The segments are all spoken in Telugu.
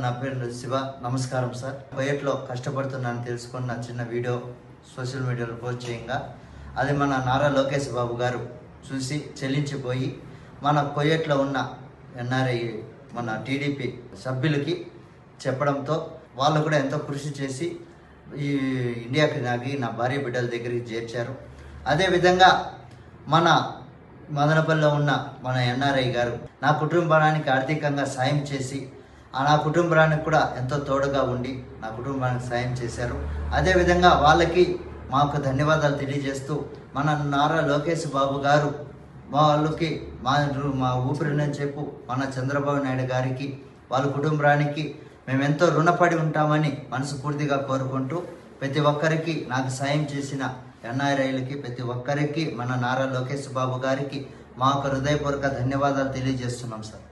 నా పేరు శివ. నమస్కారం సార్. కువైట్లో కష్టపడుతున్నాను తెలుసుకుని నా చిన్న వీడియో సోషల్ మీడియాలో పోస్ట్ చేయంగా అది మన నారా లోకేష్ బాబు గారు చూసి చెల్లించిపోయి మన కువైట్లో ఉన్న ఎన్ఆర్ఐ మన టీడీపీ సభ్యులకి చెప్పడంతో వాళ్ళు కూడా ఎంతో కృషి చేసి ఈ ఇండియాకి నా భార్య బిడ్డల దగ్గరికి చేర్చారు. అదేవిధంగా మన మదనపల్లిలో ఉన్న మన ఎన్ఆర్ఐ గారు నా కుటుంబానికి ఆర్థికంగా సాయం చేసి నా కుటుంబానికి కూడా ఎంతో తోడుగా ఉండి నా కుటుంబానికి సాయం చేశారు. అదేవిధంగా వాళ్ళకి మాకు ధన్యవాదాలు తెలియజేస్తూ మన నారా లోకేష్ బాబు గారు వాళ్ళకి మా ఊపిరినని చెప్పు మన చంద్రబాబు నాయుడు గారికి వాళ్ళ కుటుంబానికి మేమెంతో రుణపడి ఉంటామని మనస్ఫూర్తిగా కోరుకుంటూ ప్రతి ఒక్కరికి నాకు సాయం చేసిన ఎన్ఆర్ఐలకి ప్రతి ఒక్కరికి మన నారా లోకేష్ బాబు గారికి మా యొక్క హృదయపూర్వక ధన్యవాదాలు తెలియజేస్తున్నాం సార్.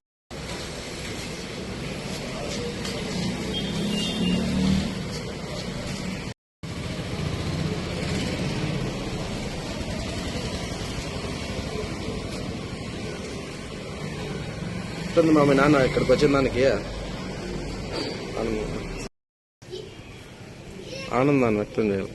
మా నాన్న ఇక్కడికి వచ్చిన దానికి ఆనందాన్ని వ్యక్తం చేయాలి.